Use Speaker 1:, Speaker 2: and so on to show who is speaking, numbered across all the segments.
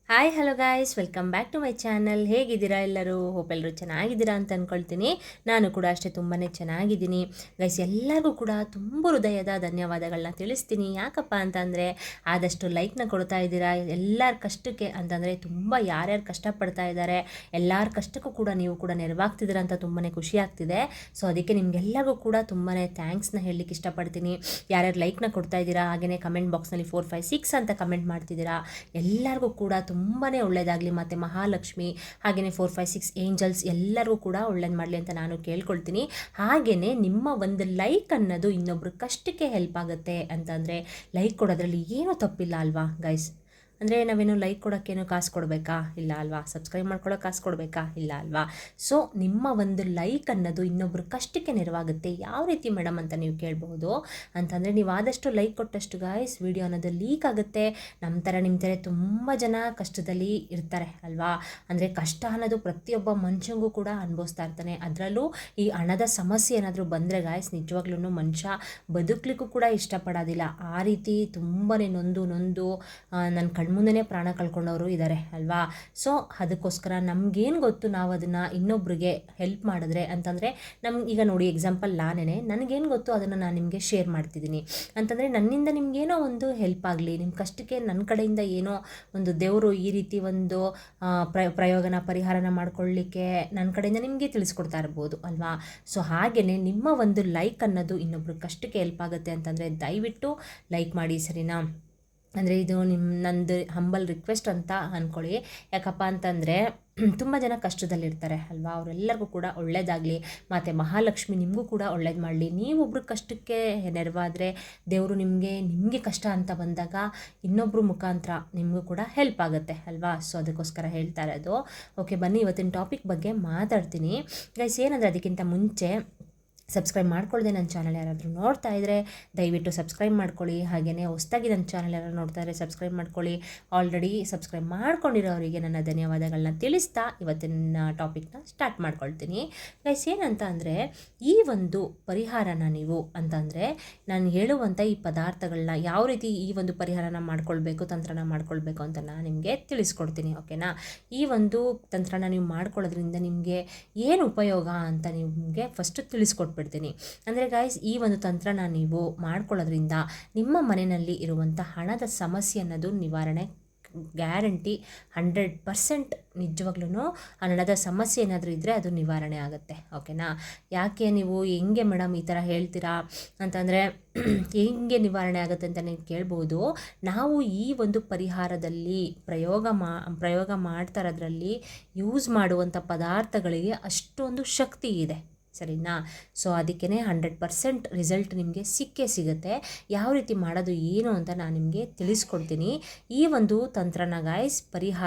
Speaker 1: Hi hello guys, welcome back to my channel. ಹೇಗಿದ್ದೀರಾ ಎಲ್ಲರೂ? Hope ಎಲ್ಲರೂ ಚೆನ್ನಾಗಿದ್ದೀರಾ ಅಂತ ಅಂದ್ಕೊಳ್ತೀನಿ. ನಾನು ಕೂಡ ಅಷ್ಟೇ ತುಂಬಾ ಚೆನ್ನಾಗಿದ್ದೀನಿ ಗೈಸ್. ಎಲ್ಲರಿಗೂ ಕೂಡ ತುಂಬ ಹೃದಯದ ಧನ್ಯವಾದಗಳನ್ನ ತಿಳಿಸ್ತೀನಿ. ಯಾಕಪ್ಪ ಅಂತಂದರೆ ಆದಷ್ಟು ಲೈಕ್ನ ಕೊಡ್ತಾ ಇದ್ದೀರಾ ಎಲ್ಲರ ಕಷ್ಟಕ್ಕೆ. ಅಂತಂದರೆ ತುಂಬ ಯಾರ್ಯಾರು ಕಷ್ಟಪಡ್ತಾ ಇದ್ದಾರೆ ಎಲ್ಲರ ಕಷ್ಟಕ್ಕೂ ಕೂಡ ನೀವು ಕೂಡ ನೆರವಾಗ್ತಿದ್ದೀರಾ ಅಂತ ತುಂಬಾ ಖುಷಿ ಆಗ್ತಿದೆ. ಸೊ ಅದಕ್ಕೆ ನಿಮಗೆಲ್ಲರಿಗೂ ಕೂಡ ತುಂಬಾ ಥ್ಯಾಂಕ್ಸ್ನ ಹೇಳಲಿಕ್ಕೆ ಇಷ್ಟಪಡ್ತೀನಿ. ಯಾರ್ಯಾರು ಲೈಕ್ನ ಕೊಡ್ತಾ ಇದ್ದೀರಾ, ಹಾಗೆಯೇ ಕಮೆಂಟ್ ಬಾಕ್ಸ್ನಲ್ಲಿ 4 5 6 ಅಂತ ಕಮೆಂಟ್ ಮಾಡ್ತಿದ್ದೀರಾ, ಎಲ್ಲರಿಗೂ ಕೂಡ ತುಂಬಾ ಒಳ್ಳೆಯದಾಗಲಿ. ಮತ್ತು ಮಹಾಲಕ್ಷ್ಮಿ ಹಾಗೆಯೇ 4 5 6 ಏಂಜಲ್ಸ್ ಎಲ್ಲರಿಗೂ ಕೂಡ ಒಳ್ಳೇದು ಮಾಡಲಿ ಅಂತ ನಾನು ಕೇಳ್ಕೊಳ್ತೀನಿ. ಹಾಗೆಯೇ ನಿಮ್ಮ ಒಂದು ಲೈಕ್ ಅನ್ನೋದು ಇನ್ನೊಬ್ರ ಕಷ್ಟಕ್ಕೆ ಹೆಲ್ಪ್ ಆಗುತ್ತೆ ಅಂತಂದರೆ ಲೈಕ್ ಕೊಡೋದ್ರಲ್ಲಿ ಏನೂ ತಪ್ಪಿಲ್ಲ ಅಲ್ವಾ ಗೈಸ್? ಅಂದರೆ ನಾವೇನು ಲೈಕ್ ಕೊಡೋಕ್ಕೇನು ಕಾಸು ಕೊಡಬೇಕಾ? ಇಲ್ಲ ಅಲ್ವಾ? ಸಬ್ಸ್ಕ್ರೈಬ್ ಮಾಡ್ಕೊಳ್ಳೋ ಕಾಸು ಕೊಡಬೇಕಾ? ಇಲ್ಲ ಅಲ್ವಾ? ಸೊ ನಿಮ್ಮ ಒಂದು ಲೈಕ್ ಅನ್ನೋದು ಇನ್ನೊಬ್ರ ಕಷ್ಟಕ್ಕೆ ನೆರವಾಗುತ್ತೆ. ಯಾವ ರೀತಿ ಮೇಡಮ್ ಅಂತ ನೀವು ಕೇಳಬಹುದು. ಅಂತಂದರೆ ನೀವು ಆದಷ್ಟು ಲೈಕ್ ಕೊಟ್ಟಷ್ಟು ಗಾಯ್ಸ್ ವಿಡಿಯೋ ಅನ್ನೋದು ಲೀಕ್ ಆಗುತ್ತೆ. ನಮ್ಮ ಥರ ನಿಮ್ಮ ಥರ ತುಂಬ ಜನ ಕಷ್ಟದಲ್ಲಿ ಇರ್ತಾರೆ ಅಲ್ವಾ? ಅಂದರೆ ಕಷ್ಟ ಅನ್ನೋದು ಪ್ರತಿಯೊಬ್ಬ ಮನುಷ್ಯಂಗೂ ಕೂಡ ಅನುಭವಿಸ್ತಾ ಇರ್ತಾನೆ. ಅದರಲ್ಲೂ ಈ ಹಣದ ಸಮಸ್ಯೆ ಏನಾದರೂ ಬಂದರೆ ಗಾಯ್ಸ್ ನಿಜವಾಗ್ಲೂ ಮನುಷ್ಯ ಬದುಕಲಿಕ್ಕೂ ಕೂಡ ಇಷ್ಟಪಡೋದಿಲ್ಲ. ಆ ರೀತಿ ತುಂಬಾ ನೊಂದು ನನ್ನ ಕಣ್ಮುಂದೆನೇ ಪ್ರಾಣ ಕಳ್ಕೊಂಡವರು ಇದ್ದಾರೆ ಅಲ್ವಾ? ಸೊ ಅದಕ್ಕೋಸ್ಕರ ನಮಗೇನು ಗೊತ್ತು, ನಾವು ಅದನ್ನು ಇನ್ನೊಬ್ರಿಗೆ ಹೆಲ್ಪ್ ಮಾಡಿದ್ರೆ ಅಂತಂದರೆ ಈಗ ನೋಡಿ ಎಕ್ಸಾಂಪಲ್ ನನಗೇನು ಗೊತ್ತು ಅದನ್ನು ನಾನು ನಿಮಗೆ ಶೇರ್ ಮಾಡ್ತಿದ್ದೀನಿ. ಅಂತಂದರೆ ನನ್ನಿಂದ ನಿಮಗೇನೋ ಒಂದು ಹೆಲ್ಪ್ ಆಗಲಿ, ನಿಮ್ಮ ಕಷ್ಟಕ್ಕೆ ನನ್ನ ಕಡೆಯಿಂದ ಏನೋ ಒಂದು ದೇವರು ಈ ರೀತಿ ಒಂದು ಪರಿಹಾರನ ಮಾಡ್ಕೊಳ್ಳಿಕ್ಕೆ ನನ್ನ ಕಡೆಯಿಂದ ನಿಮಗೆ ತಿಳಿಸ್ಕೊಡ್ತಾ ಇರ್ಬೋದು ಅಲ್ವಾ? ಸೊ ಹಾಗೆಯೇ ನಿಮ್ಮ ಒಂದು ಲೈಕ್ ಅನ್ನೋದು ಇನ್ನೊಬ್ರ ಕಷ್ಟಕ್ಕೆ ಹೆಲ್ಪ್ ಆಗುತ್ತೆ ಅಂತಂದರೆ ದಯವಿಟ್ಟು ಲೈಕ್ ಮಾಡಿ, ಸರಿನಾ? ಅಂದರೆ ಇದು ನಂದು ಹಂಬಲ್ ರಿಕ್ವೆಸ್ಟ್ ಅಂತ ಅಂದ್ಕೊಳ್ಳಿ. ಯಾಕಪ್ಪ ಅಂತಂದರೆ ತುಂಬ ಜನ ಕಷ್ಟದಲ್ಲಿರ್ತಾರೆ ಅಲ್ವಾ? ಅವರೆಲ್ಲರಿಗೂ ಕೂಡ ಒಳ್ಳೇದಾಗಲಿ. ಮತ್ತು ಮಹಾಲಕ್ಷ್ಮಿ ನಿಮಗೂ ಕೂಡ ಒಳ್ಳೇದು ಮಾಡಲಿ. ನೀವೊಬ್ಬರು ಕಷ್ಟಕ್ಕೆ ನೆರವಾದರೆ ದೇವರು ನಿಮಗೆ ಕಷ್ಟ ಅಂತ ಬಂದಾಗ ಇನ್ನೊಬ್ಬರು ಮುಖಾಂತರ ನಿಮಗೂ ಕೂಡ ಹೆಲ್ಪ್ ಆಗುತ್ತೆ ಅಲ್ವಾ? ಸೊ ಅದಕ್ಕೋಸ್ಕರ ಹೇಳ್ತಾ ಇರೋದು. ಓಕೆ, ಬನ್ನಿ ಇವತ್ತಿನ ಟಾಪಿಕ್ ಬಗ್ಗೆ ಮಾತಾಡ್ತೀನಿ ಗೈಸ್. ಏನಂದರೆ ಅದಕ್ಕಿಂತ ಮುಂಚೆ ಸಬ್ಸ್ಕ್ರೈಬ್ ಮಾಡ್ಕೊಳ್ಳದೆ ನನ್ನ ಚಾನಲ್ ಯಾರಾದರೂ ನೋಡ್ತಾ ಇದ್ದರೆ ದಯವಿಟ್ಟು ಸಬ್ಸ್ಕ್ರೈಬ್ ಮಾಡ್ಕೊಳ್ಳಿ. ಹಾಗೆಯೇ ಹೊಸದಾಗಿ ನನ್ನ ಚಾನಲ್ ಯಾರು ನೋಡ್ತಾ ಇದ್ದರೆ ಸಬ್ಸ್ಕ್ರೈಬ್ ಮಾಡ್ಕೊಳ್ಳಿ. ಆಲ್ರೆಡಿ ಸಬ್ಸ್ಕ್ರೈಬ್ ಮಾಡ್ಕೊಂಡಿರೋರಿಗೆ ನನ್ನ ಧನ್ಯವಾದಗಳನ್ನ ತಿಳಿಸ್ತಾ ಇವತ್ತಿನ ಟಾಪಿಕ್ನ ಸ್ಟಾರ್ಟ್ ಮಾಡ್ಕೊಳ್ತೀನಿ ಗೈಸ್. ಏನಂತ ಅಂದರೆ ಈ ಒಂದು ಪರಿಹಾರನ ನೀವು ಅಂತಂದರೆ ನಾನು ಹೇಳುವಂಥ ಈ ಪದಾರ್ಥಗಳನ್ನ ಯಾವ ರೀತಿ ಈ ಒಂದು ಪರಿಹಾರನ ಮಾಡ್ಕೊಳ್ಬೇಕು, ತಂತ್ರನ ಮಾಡ್ಕೊಳ್ಬೇಕು ಅಂತ ನಾನು ನಿಮಗೆ ತಿಳಿಸ್ಕೊಡ್ತೀನಿ. ಓಕೆನಾ? ಈ ಒಂದು ತಂತ್ರನ ನೀವು ಮಾಡ್ಕೊಳ್ಳೋದ್ರಿಂದ ನಿಮಗೆ ಏನು ಉಪಯೋಗ ಅಂತ ನಿಮಗೆ ಫಸ್ಟ್ ತಿಳಿಸ್ಕೊಟ್ಬಿಡ್ತೀನಿ. ಅಂದರೆ ಗಾಯ್ಸ್, ಈ ಒಂದು ತಂತ್ರನ ನೀವು ಮಾಡ್ಕೊಳ್ಳೋದ್ರಿಂದ ನಿಮ್ಮ ಮನೆಯಲ್ಲಿ ಇರುವಂಥ ಹಣದ ಸಮಸ್ಯೆ ಅನ್ನೋದು ನಿವಾರಣೆ ಗ್ಯಾರಂಟಿ 100%. ನಿಜವಾಗ್ಲೂ ಹಣದ ಸಮಸ್ಯೆ ಏನಾದರೂ ಇದ್ದರೆ ಅದು ನಿವಾರಣೆ ಆಗುತ್ತೆ. ಓಕೆನಾ? ಯಾಕೆ ನೀವು ಹೆಂಗೆ ಮೇಡಮ್ ಈ ಥರ ಹೇಳ್ತೀರಾ ಅಂತಂದರೆ ಹೆಂಗೆ ನಿವಾರಣೆ ಆಗುತ್ತೆ ಅಂತ ನೀವು ಕೇಳ್ಬೋದು. ನಾವು ಈ ಒಂದು ಪರಿಹಾರದಲ್ಲಿ ಪ್ರಯೋಗ ಮಾಡ್ತಾ ಇರೋದ್ರಲ್ಲಿ ಯೂಸ್ ಮಾಡುವಂಥ ಪದಾರ್ಥಗಳಿಗೆ ಅಷ್ಟೊಂದು ಶಕ್ತಿ ಇದೆ, ಸರಿನಾ? ಸೊ ಅದಕ್ಕೇ 100% ರಿಸಲ್ಟ್ ನಿಮಗೆ ಸಿಗುತ್ತೆ. ಯಾವ ರೀತಿ ಮಾಡೋದು ಏನು ಅಂತ ನಾನು ನಿಮಗೆ ತಿಳಿಸ್ಕೊಡ್ತೀನಿ. ಈ ಒಂದು ತಂತ್ರನ ಗಾಯ್ಸ್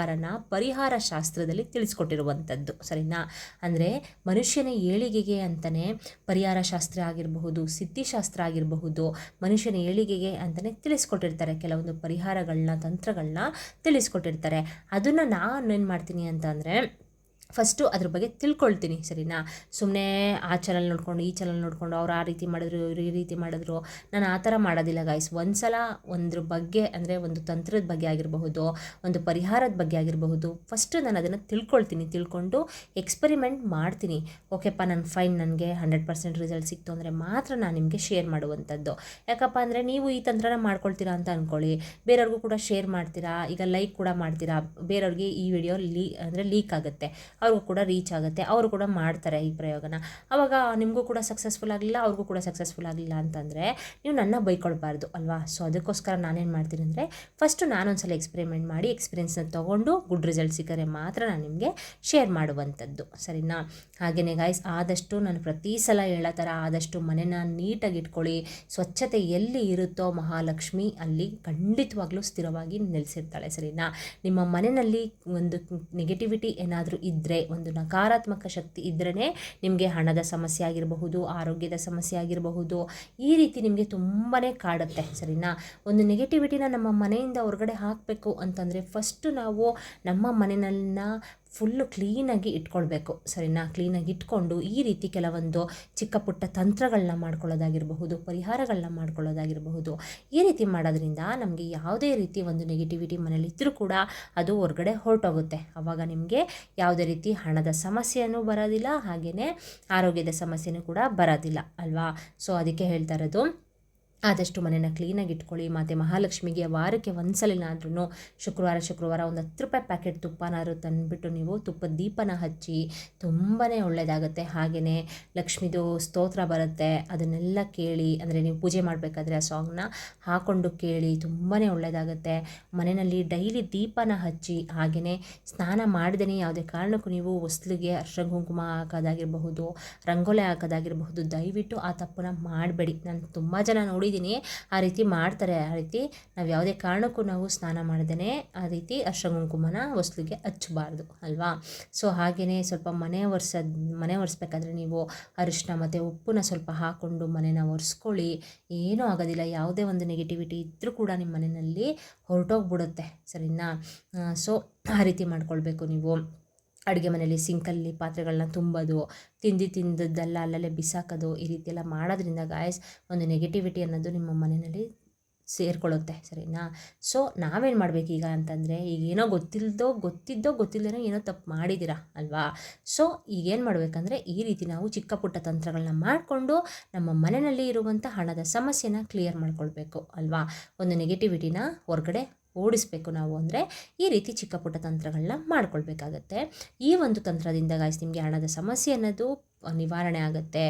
Speaker 1: ಪರಿಹಾರ ಶಾಸ್ತ್ರದಲ್ಲಿ ತಿಳಿಸ್ಕೊಟ್ಟಿರುವಂಥದ್ದು, ಸರಿನಾ? ಅಂದರೆ ಮನುಷ್ಯನ ಏಳಿಗೆಗೆ ಅಂತಲೇ ಪರಿಹಾರ ಶಾಸ್ತ್ರ ಆಗಿರಬಹುದು, ಸಿದ್ಧಿಶಾಸ್ತ್ರ ಆಗಿರಬಹುದು, ಮನುಷ್ಯನ ಏಳಿಗೆಗೆ ಅಂತಲೇ ತಿಳಿಸ್ಕೊಟ್ಟಿರ್ತಾರೆ. ಕೆಲವೊಂದು ಪರಿಹಾರಗಳನ್ನ ತಂತ್ರಗಳನ್ನ ತಿಳಿಸ್ಕೊಟ್ಟಿರ್ತಾರೆ. ಅದನ್ನು ನಾನು ಏನು ಮಾಡ್ತೀನಿ ಅಂತಂದರೆ ಫಸ್ಟು ಅದ್ರ ಬಗ್ಗೆ ತಿಳ್ಕೊಳ್ತೀನಿ, ಸರಿನಾ? ಸುಮ್ಮನೆ ಆ ಚಾನಲ್ ನೋಡ್ಕೊಂಡು ಈ ಚಾನಲ್ ನೋಡಿಕೊಂಡು ಅವ್ರು ಆ ರೀತಿ ಮಾಡಿದ್ರು ಇವರು ಈ ರೀತಿ ಮಾಡಿದ್ರು, ನಾನು ಆ ಥರ ಮಾಡೋದಿಲ್ಲ ಗಾಯ್ಸ್. ಒಂದು ಸಲ ಒಂದ್ರ ಬಗ್ಗೆ ಅಂದರೆ ಒಂದು ತಂತ್ರದ ಬಗ್ಗೆ ಆಗಿರಬಹುದು, ಒಂದು ಪರಿಹಾರದ ಬಗ್ಗೆ ಆಗಿರಬಹುದು, ಫಸ್ಟು ನಾನು ಅದನ್ನು ತಿಳ್ಕೊಂಡು ಎಕ್ಸ್ಪರಿಮೆಂಟ್ ಮಾಡ್ತೀನಿ. ಓಕೆಪ್ಪ, ನನಗೆ 100% ರಿಸಲ್ಟ್ ಸಿಕ್ತು ಅಂದರೆ ಮಾತ್ರ ನಾನು ನಿಮಗೆ ಶೇರ್ ಮಾಡುವಂಥದ್ದು. ಯಾಕಪ್ಪ ಅಂದರೆ ನೀವು ಈ ತಂತ್ರನ ಮಾಡ್ಕೊಳ್ತೀರಾ ಅಂತ ಅಂದ್ಕೊಳ್ಳಿ, ಬೇರೆಯವ್ರಿಗೂ ಕೂಡ ಶೇರ್ ಮಾಡ್ತೀರಾ, ಈಗ ಲೈಕ್ ಕೂಡ ಮಾಡ್ತೀರಾ, ಬೇರೆಯವ್ರಿಗೆ ಈ ವಿಡಿಯೋ ಲೀಕ್ ಆಗುತ್ತೆ, ಅವ್ರಿಗೂ ಕೂಡ ರೀಚ್ ಆಗುತ್ತೆ, ಅವರು ಕೂಡ ಮಾಡ್ತಾರೆ ಈ ಪ್ರಯೋಗನ. ಆವಾಗ ನಿಮಗೂ ಕೂಡ ಸಕ್ಸಸ್ಫುಲ್ ಆಗಲಿಲ್ಲ, ಅವ್ರಿಗೂ ಕೂಡ ಸಕ್ಸಸ್ಫುಲ್ ಆಗಲಿಲ್ಲ ಅಂತಂದರೆ ನೀವು ನನ್ನ ಬೈಕೊಳ್ಬಾರ್ದು ಅಲ್ವಾ? ಸೊ ಅದಕ್ಕೋಸ್ಕರ ನಾನೇನು ಮಾಡ್ತೀನಿ ಅಂದರೆ ಫಸ್ಟು ನಾನೊಂದ್ಸಲ ಎಕ್ಸ್ಪೆರಿಮೆಂಟ್ ಮಾಡಿ ಎಕ್ಸ್ಪೀರಿಯೆನ್ಸ್ನ ತೊಗೊಂಡು ಗುಡ್ ರಿಸಲ್ಟ್ ಸಿಕ್ಕರೆ ಮಾತ್ರ ನಾನು ನಿಮಗೆ ಶೇರ್ ಮಾಡುವಂಥದ್ದು, ಸರಿನಾ? ಹಾಗೆಯೇ ಗಾಯ್ಸ್, ಆದಷ್ಟು ನಾನು ಪ್ರತಿ ಸಲ ಹೇಳೋ ಥರ ಆದಷ್ಟು ಮನೆನ ನೀಟಾಗಿ ಇಟ್ಕೊಳ್ಳಿ. ಸ್ವಚ್ಛತೆ ಎಲ್ಲಿ ಇರುತ್ತೋ ಮಹಾಲಕ್ಷ್ಮಿ ಅಲ್ಲಿ ಖಂಡಿತವಾಗ್ಲೂ ಸ್ಥಿರವಾಗಿ ನೆಲೆಸಿರ್ತಾಳೆ, ಸರಿನಾ? ನಿಮ್ಮ ಮನೆಯಲ್ಲಿ ಒಂದು ನೆಗೆಟಿವಿಟಿ ಏನಾದರೂ ಇದ್ದರೆ, ಒಂದು ನಕಾರಾತ್ಮಕ ಶಕ್ತಿ ಇದ್ರೇ ನಿಮಗೆ ಹಣದ ಸಮಸ್ಯೆ ಆಗಿರಬಹುದು, ಆರೋಗ್ಯದ ಸಮಸ್ಯೆ ಆಗಿರಬಹುದು, ಈ ರೀತಿ ನಿಮಗೆ ತುಂಬಾ ಕಾಡುತ್ತೆ, ಸರಿನಾ? ಒಂದು ನೆಗೆಟಿವಿಟಿನ ನಮ್ಮ ಮನೆಯಿಂದ ಹೊರಗಡೆ ಹಾಕಬೇಕು ಅಂತಂದರೆ ಫಸ್ಟು ನಾವು ನಮ್ಮ ಮನೆಯನ್ನ ಫುಲ್ಲು ಕ್ಲೀನಾಗಿ ಇಟ್ಕೊಳ್ಬೇಕು, ಸರಿನಾ. ಕ್ಲೀನಾಗಿ ಇಟ್ಕೊಂಡು ಈ ರೀತಿ ಕೆಲವೊಂದು ಚಿಕ್ಕ ಪುಟ್ಟ ತಂತ್ರಗಳನ್ನ ಮಾಡ್ಕೊಳ್ಳೋದಾಗಿರಬಹುದು, ಪರಿಹಾರಗಳನ್ನ ಮಾಡ್ಕೊಳ್ಳೋದಾಗಿರಬಹುದು. ಈ ರೀತಿ ಮಾಡೋದ್ರಿಂದ ನಮಗೆ ಯಾವುದೇ ರೀತಿ ಒಂದು ನೆಗೆಟಿವಿಟಿ ಮನೇಲಿ ಇದ್ದರೂ ಕೂಡ ಅದು ಹೊರಗಡೆ ಹೊರಟೋಗುತ್ತೆ. ಆವಾಗ ನಿಮಗೆ ಯಾವುದೇ ರೀತಿ ಹಣದ ಸಮಸ್ಯೆಯೂ ಬರೋದಿಲ್ಲ, ಹಾಗೆಯೇ ಆರೋಗ್ಯದ ಸಮಸ್ಯೆನೂ ಕೂಡ ಬರೋದಿಲ್ಲ ಅಲ್ವಾ. ಸೊ ಅದಕ್ಕೆ ಹೇಳ್ತಾ ಇರೋದು, ಆದಷ್ಟು ಮನೇನ ಕ್ಲೀನಾಗಿ ಇಟ್ಕೊಳ್ಳಿ. ಮತ್ತು ಮಹಾಲಕ್ಷ್ಮಿಗೆ ವಾರಕ್ಕೆ ಒಂದ್ಸಲಿನಾದ್ರೂ ಶುಕ್ರವಾರ ಒಂದು 10 ರೂಪಾಯಿ ಪ್ಯಾಕೆಟ್ ತುಪ್ಪನಾದ್ರು ತಂದುಬಿಟ್ಟು ನೀವು ತುಪ್ಪದ ದೀಪನ ಹಚ್ಚಿ, ತುಂಬಾ ಒಳ್ಳೆಯದಾಗುತ್ತೆ. ಹಾಗೆಯೇ ಲಕ್ಷ್ಮಿದು ಸ್ತೋತ್ರ ಬರುತ್ತೆ, ಅದನ್ನೆಲ್ಲ ಕೇಳಿ, ಅಂದರೆ ನೀವು ಪೂಜೆ ಮಾಡಬೇಕಾದ್ರೆ ಆ ಸಾಂಗ್ನ ಹಾಕ್ಕೊಂಡು ಕೇಳಿ, ತುಂಬಾ ಒಳ್ಳೆಯದಾಗುತ್ತೆ. ಮನೆಯಲ್ಲಿ ಡೈಲಿ ದೀಪನ ಹಚ್ಚಿ, ಹಾಗೆಯೇ ಸ್ನಾನ ಮಾಡಿದೇ ಯಾವುದೇ ಕಾರಣಕ್ಕೂ ನೀವು ಹೊಸ್ಲಿಗೆ ಅರ್ಶಿನ ಕುಂಕುಮ ಹಾಕೋದಾಗಿರಬಹುದು, ರಂಗೋಲಿ ಹಾಕೋದಾಗಿರಬಹುದು, ದಯವಿಟ್ಟು ಆ ತಪ್ಪನ್ನ ಮಾಡಬೇಡಿ. ನಾನು ತುಂಬ ಜನ ನೋಡಿ ಆ ರೀತಿ ಮಾಡ್ತಾರೆ. ಆ ರೀತಿ ನಾವು ಯಾವುದೇ ಕಾರಣಕ್ಕೂ ನಾವು ಸ್ನಾನ ಮಾಡ್ದೇ ಆ ರೀತಿ ಅರ್ಶಿನ ಕುಂಕುಮನ ಹೊಸ್ಲಿಗೆ ಹಚ್ಚಬಾರ್ದು ಅಲ್ವಾ. ಸೊ ಹಾಗೆಯೇ ಸ್ವಲ್ಪ ಮನೆ ಒರೆಸ್ಬೇಕಾದ್ರೆ ನೀವು ಅರಿಶಿನ ಮತ್ತು ಉಪ್ಪನ್ನ ಸ್ವಲ್ಪ ಹಾಕ್ಕೊಂಡು ಮನೆನ ಒರೆಸ್ಕೊಳ್ಳಿ. ಏನೂ ಆಗೋದಿಲ್ಲ. ಯಾವುದೇ ಒಂದು ನೆಗೆಟಿವಿಟಿ ಇದ್ದರೂ ಕೂಡ ನಿಮ್ಮ ಮನೆಯಲ್ಲಿ ಹೊರಟೋಗ್ಬಿಡುತ್ತೆ, ಸರಿನಾ. ಸೊ ಆ ರೀತಿ ಮಾಡ್ಕೊಳ್ಬೇಕು ನೀವು. ಅಡುಗೆ ಮನೆಯಲ್ಲಿ ಸಿಂಕಲ್ಲಿ ಪಾತ್ರೆಗಳನ್ನ ತುಂಬೋದು, ತಿಂದಿದ್ದೆಲ್ಲ ಅಲ್ಲಲ್ಲೇ ಬಿಸಾಕೋದು, ಈ ರೀತಿ ಎಲ್ಲ ಮಾಡೋದ್ರಿಂದ ಗಾಯ್ಸ್ ಒಂದು ನೆಗೆಟಿವಿಟಿ ಅನ್ನೋದು ನಿಮ್ಮ ಮನೆಯಲ್ಲಿ ಸೇರಿಕೊಳ್ಳುತ್ತೆ, ಸರಿನಾ. ಸೊ ನಾವೇನು ಮಾಡಬೇಕೀಗ ಅಂತಂದರೆ, ಈಗೇನೋ ಗೊತ್ತಿಲ್ಲದೇನೋ ಏನೋ ತಪ್ಪು ಮಾಡಿದ್ದೀರಾ ಅಲ್ವಾ. ಸೊ ಈಗೇನು ಮಾಡಬೇಕಂದ್ರೆ, ಈ ರೀತಿ ನಾವು ಚಿಕ್ಕ ಪುಟ್ಟ ತಂತ್ರಗಳನ್ನ ಮಾಡಿಕೊಂಡು ನಮ್ಮ ಮನೆಯಲ್ಲಿ ಇರುವಂಥ ಹಣದ ಸಮಸ್ಯೆನ ಕ್ಲಿಯರ್ ಮಾಡ್ಕೊಳ್ಬೇಕು ಅಲ್ವಾ. ಒಂದು ನೆಗೆಟಿವಿಟಿನ ಹೊರಗಡೆ ಓಡಿಸ್ಬೇಕು ನಾವು. ಅಂದರೆ ಈ ರೀತಿ ಚಿಕ್ಕ ಪುಟ್ಟ ತಂತ್ರಗಳನ್ನ ಮಾಡ್ಕೊಳ್ಬೇಕಾಗತ್ತೆ. ಈ ಒಂದು ತಂತ್ರದಿಂದ ಗಾಯ್ಸ್ ನಿಮಗೆ ಹಣದ ಸಮಸ್ಯೆ ಅನ್ನೋದು ನಿವಾರಣೆ ಆಗುತ್ತೆ,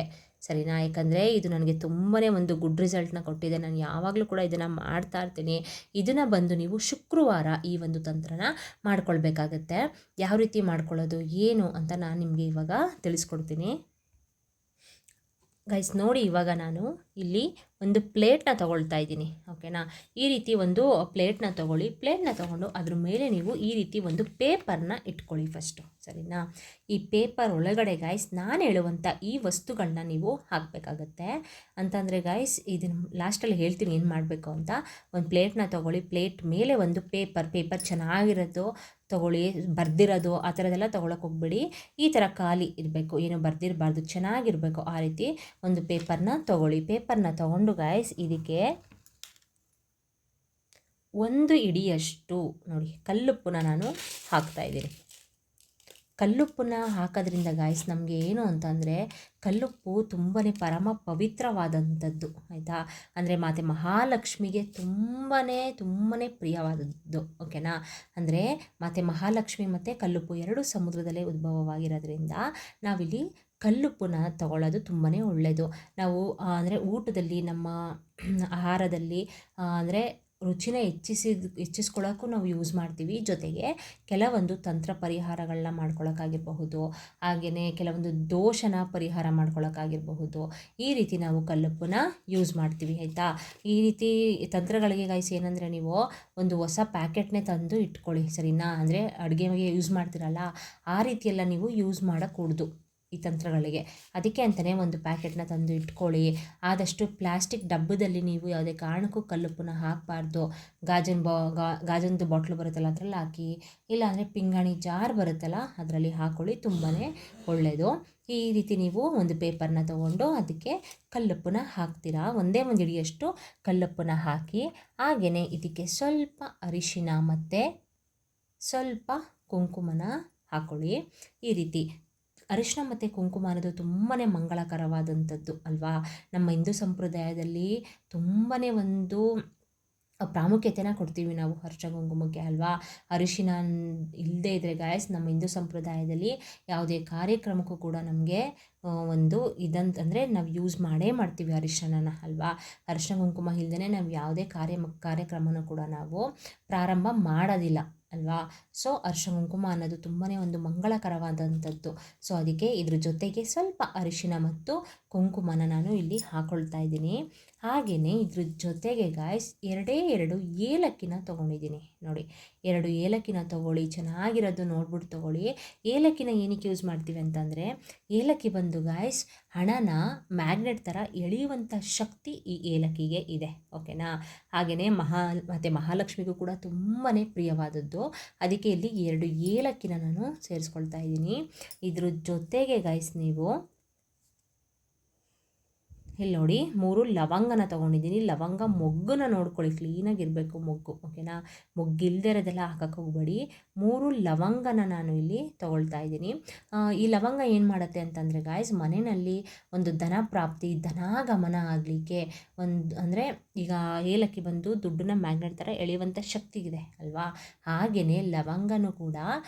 Speaker 1: ಸರಿನಾ. ಯಾಕಂದರೆ ಇದು ನನಗೆ ತುಂಬಾ ಒಂದು ಗುಡ್ ರಿಸಲ್ಟ್ನ ಕೊಟ್ಟಿದೆ. ನಾನು ಯಾವಾಗಲೂ ಕೂಡ ಇದನ್ನು ಮಾಡ್ತಾ ಇರ್ತೀನಿ. ಇದನ್ನು ಬಂದು ನೀವು ಶುಕ್ರವಾರ ಈ ಒಂದು ತಂತ್ರನ ಮಾಡ್ಕೊಳ್ಬೇಕಾಗತ್ತೆ. ಯಾವ ರೀತಿ ಮಾಡ್ಕೊಳ್ಳೋದು ಏನು ಅಂತ ನಾನು ನಿಮಗೆ ಇವಾಗ ತಿಳಿಸ್ಕೊಡ್ತೀನಿ ಗೈಸ್. ನೋಡಿ, ಇವಾಗ ನಾನು ಇಲ್ಲಿ ಒಂದು ಪ್ಲೇಟ್ನ ತೊಗೊಳ್ತಾ ಇದ್ದೀನಿ, ಓಕೆನಾ. ಈ ರೀತಿ ಒಂದು ಪ್ಲೇಟ್ನ ತೊಗೊಂಡು ಅದ್ರ ಮೇಲೆ ನೀವು ಈ ರೀತಿ ಒಂದು ಪೇಪರ್ನ ಇಟ್ಕೊಳ್ಳಿ ಫಸ್ಟು, ಸರಿನಾ. ಈ ಪೇಪರ್ ಒಳಗಡೆ ಗಾಯ್ಸ್ ನಾನು ಹೇಳುವಂಥ ಈ ವಸ್ತುಗಳನ್ನ ನೀವು ಹಾಕಬೇಕಾಗತ್ತೆ. ಅಂತಂದರೆ ಗಾಯ್ಸ್ ಇದನ್ನು ಲಾಸ್ಟಲ್ಲಿ ಹೇಳ್ತೀನಿ ಏನು ಮಾಡಬೇಕು ಅಂತ. ಒಂದು ಪ್ಲೇಟ್ನ ತೊಗೊಳ್ಳಿ, ಪ್ಲೇಟ್ ಮೇಲೆ ಒಂದು ಪೇಪರ್ ಚೆನ್ನಾಗಿರೋದು ತೊಗೊಳ್ಳಿ, ಬರ್ದಿರೋದು ಆ ಥರದ್ದೆಲ್ಲ ತೊಗೊಳಕ್ಕೆ ಹೋಗ್ಬೇಡಿ. ಈ ಥರ ಖಾಲಿ ಇರಬೇಕು, ಏನು ಬರ್ದಿರಬಾರ್ದು, ಚೆನ್ನಾಗಿರಬೇಕು. ಆ ರೀತಿ ಒಂದು ಪೇಪರ್ನ ತೊಗೊಂಡು ಗಾಯ್ಸ್ ಇದಕ್ಕೆ 1 ಹಿಡಿಯಷ್ಟು ನೋಡಿ ಕಲ್ಲುಪ್ಪನ್ನ ನಾನು ಹಾಕ್ತಾಯಿದ್ದೀನಿ. ಕಲ್ಲುಪ್ಪನ್ನ ಹಾಕೋದ್ರಿಂದ ಗಾಯ್ಸ್ ನಮಗೆ ಏನು ಅಂತಂದರೆ, ಕಲ್ಲುಪ್ಪು ತುಂಬಾ ಪರಮ ಪವಿತ್ರವಾದಂಥದ್ದು, ಆಯಿತಾ. ಅಂದರೆ ಮಾತೆ ಮಹಾಲಕ್ಷ್ಮಿಗೆ ತುಂಬಾ ಪ್ರಿಯವಾದದ್ದು, ಓಕೆನಾ. ಅಂದರೆ ಮಾತೆ ಮಹಾಲಕ್ಷ್ಮಿ ಮತ್ತು ಕಲ್ಲುಪ್ಪು ಎರಡು ಸಮುದ್ರದಲ್ಲೇ ಉದ್ಭವವಾಗಿರೋದ್ರಿಂದ ನಾವಿಲ್ಲಿ ಕಲ್ಲುಪ್ಪನ್ನ ತಗೊಳ್ಳೋದು ತುಂಬಾ ಒಳ್ಳೆಯದು. ನಾವು ಅಂದರೆ ಊಟದಲ್ಲಿ, ನಮ್ಮ ಆಹಾರದಲ್ಲಿ ಅಂದರೆ ರುಚಿನ ಹೆಚ್ಚಿಸ್ಕೊಳ್ಳೋಕ್ಕೂ ನಾವು ಯೂಸ್ ಮಾಡ್ತೀವಿ. ಜೊತೆಗೆ ಕೆಲವೊಂದು ತಂತ್ರ ಪರಿಹಾರಗಳನ್ನ ಮಾಡ್ಕೊಳ್ಳೋಕ್ಕಾಗಿರಬಹುದು, ಹಾಗೆಯೇ ಕೆಲವೊಂದು ದೋಷನ ಪರಿಹಾರ ಮಾಡ್ಕೊಳ್ಳೋಕ್ಕಾಗಿರಬಹುದು. ಈ ರೀತಿ ನಾವು ಕಲ್ಲುಪ್ಪನ್ನ ಯೂಸ್ ಮಾಡ್ತೀವಿ, ಆಯಿತಾ. ಈ ರೀತಿ ತಂತ್ರಗಳಿಗೆ ಗಾಯ್ಸ್ ಏನಂದರೆ, ನೀವು ಒಂದು ಹೊಸ ಪ್ಯಾಕೆಟ್ನೇ ತಂದು ಇಟ್ಕೊಳ್ಳಿ, ಸರಿನಾ. ಅಂದರೆ ಅಡುಗೆಗೆ ಯೂಸ್ ಮಾಡ್ತೀರಲ್ಲ, ಆ ರೀತಿಯೆಲ್ಲ ನೀವು ಯೂಸ್ ಮಾಡೋಕ್ಕೂಡ್ದು ಈ ತಂತ್ರಗಳಿಗೆ. ಅದಕ್ಕೆ ಅಂತಲೇ ಒಂದು ಪ್ಯಾಕೆಟ್ನ ತಂದು ಇಟ್ಕೊಳ್ಳಿ. ಆದಷ್ಟು ಪ್ಲಾಸ್ಟಿಕ್ ಡಬ್ಬದಲ್ಲಿ ನೀವು ಯಾವುದೇ ಕಾರಣಕ್ಕೂ ಕಲ್ಲುಪ್ಪನ್ನ ಹಾಕಬಾರ್ದು. ಗಾಜಂದು ಬಾಟ್ಲು ಬರುತ್ತಲ್ಲ ಅದರಲ್ಲಿ ಹಾಕಿ, ಇಲ್ಲಾಂದರೆ ಪಿಂಗಾಣಿ ಜಾರ್ ಬರುತ್ತಲ್ಲ ಅದರಲ್ಲಿ ಹಾಕ್ಕೊಳ್ಳಿ, ತುಂಬಾ ಒಳ್ಳೆಯದು. ಈ ರೀತಿ ನೀವು ಒಂದು ಪೇಪರ್ನ ತೊಗೊಂಡು ಅದಕ್ಕೆ ಕಲ್ಲುಪ್ಪನ್ನ ಹಾಕ್ತೀರಾ. ಒಂದೇ ಒಂದು ಹಿಡಿಯಷ್ಟು ಕಲ್ಲುಪ್ಪನ್ನ ಹಾಕಿ, ಹಾಗೆಯೇ ಇದಕ್ಕೆ ಸ್ವಲ್ಪ ಅರಿಶಿನ ಮತ್ತು ಸ್ವಲ್ಪ ಕುಂಕುಮನ ಹಾಕ್ಕೊಳ್ಳಿ. ಈ ರೀತಿ ಅರಿಶಿನ ಮತ್ತು ಕುಂಕುಮ ಅನ್ನೋದು ತುಂಬಾ ಮಂಗಳಕರವಾದಂಥದ್ದು ಅಲ್ವಾ. ನಮ್ಮ ಹಿಂದೂ ಸಂಪ್ರದಾಯದಲ್ಲಿ ತುಂಬಾ ಒಂದು ಪ್ರಾಮುಖ್ಯತೆನ ಕೊಡ್ತೀವಿ ನಾವು ಅರಿಶಿನ ಕುಂಕುಮಕ್ಕೆ ಅಲ್ವಾ. ಅರಿಶಿನ ಇಲ್ಲದೇ ಇದ್ದರೆ ಗಾಯ್ಸ್ ನಮ್ಮ ಹಿಂದೂ ಸಂಪ್ರದಾಯದಲ್ಲಿ ಯಾವುದೇ ಕಾರ್ಯಕ್ರಮಕ್ಕೂ ಕೂಡ ನಮಗೆ ಒಂದು ಇದಂತಂದರೆ ನಾವು ಯೂಸ್ ಮಾಡ್ತೀವಿ ಅರಿಶಿನ ಅಲ್ವಾ. ಅರಿಶಿನ ಕುಂಕುಮ ಇಲ್ಲದೇ ನಾವು ಯಾವುದೇ ಕಾರ್ಯಕ್ರಮನೂ ಕೂಡ ನಾವು ಪ್ರಾರಂಭ ಮಾಡೋದಿಲ್ಲ ಅಲ್ವಾ. ಸೊ ಅರಿಶಿನ ಕುಂಕುಮ ಅನ್ನೋದು ತುಂಬಾ ಒಂದು ಮಂಗಳಕರವಾದಂಥದ್ದು. ಸೊ ಅದಕ್ಕೆ ಇದ್ರ ಜೊತೆಗೆ ಸ್ವಲ್ಪ ಅರಿಶಿನ ಮತ್ತು ಕುಂಕುಮನ ನಾನು ಇಲ್ಲಿ ಹಾಕ್ಕೊಳ್ತಾ ಇದ್ದೀನಿ. ಹಾಗೆಯೇ ಇದ್ರ ಜೊತೆಗೆ ಗಾಯ್ಸ್ ಎರಡು ಏಲಕ್ಕಿನ ತೊಗೊಂಡಿದ್ದೀನಿ ನೋಡಿ. 2 ಏಲಕ್ಕಿನ ತೊಗೊಳ್ಳಿ, ಚೆನ್ನಾಗಿರೋದು ನೋಡ್ಬಿಟ್ಟು ತೊಗೊಳ್ಳಿ. ಏಲಕ್ಕಿನ ಏನಕ್ಕೆ ಯೂಸ್ ಮಾಡ್ತೀವಿ ಅಂತಂದರೆ, ಏಲಕ್ಕಿ ಬಂದು ಗಾಯ್ಸ್ ಹಣನ ಮ್ಯಾಗ್ನೆಟ್ ಥರ ಎಳೆಯುವಂಥ ಶಕ್ತಿ ಈ ಏಲಕ್ಕಿಗೆ ಇದೆ, ಓಕೆನಾ. ಹಾಗೆಯೇ ಮತ್ತು ಮಹಾಲಕ್ಷ್ಮಿಗೂ ಕೂಡ ತುಂಬಾ ಪ್ರಿಯವಾದದ್ದು. ಅದಕ್ಕೆ ಇಲ್ಲಿ 2 ಏಲಕ್ಕಿನ ನಾನು ಸೇರಿಸ್ಕೊಳ್ತಾ ಇದ್ದೀನಿ. ಇದ್ರ ಜೊತೆಗೆ ಗಾಯ್ಸ್ ನೀವು ಇಲ್ಲಿ ನೋಡಿ 3 ಲವಂಗನ ತೊಗೊಂಡಿದ್ದೀನಿ. ಲವಂಗ ಮೊಗ್ಗನ್ನ ನೋಡ್ಕೊಳ್ಳಿ, ಕ್ಲೀನಾಗಿರಬೇಕು ಮೊಗ್ಗು, ಓಕೆನಾ. ಮೊಗ್ಗಿಲ್ಲದೆ ಇರೋದೆಲ್ಲ ಹಾಕಕ್ಕೆ ಹೋಗಬೇಡಿ. 3 ಲವಂಗನ ನಾನು ಇಲ್ಲಿ ತೊಗೊಳ್ತಾ ಇದ್ದೀನಿ. ಈ ಲವಂಗ ಏನು ಮಾಡುತ್ತೆ ಅಂತಂದರೆ ಗಾಯ್ಸ್, ಮನೆಯಲ್ಲಿ ಒಂದು ಧನ ಪ್ರಾಪ್ತಿ, ಧನಾಗಮನ ಆಗಲಿಕ್ಕೆ ಅಂದರೆ ಈಗ ಏಲಕ್ಕಿ ಬಂದು ದುಡ್ಡನ್ನ ಮ್ಯಾಗ್ನೆಟ್ ಥರ ಎಳೆಯುವಂಥ ಶಕ್ತಿ ಇದೆ ಅಲ್ವಾ. ಹಾಗೆಯೇ ಲವಂಗನೂ ಕೂಡ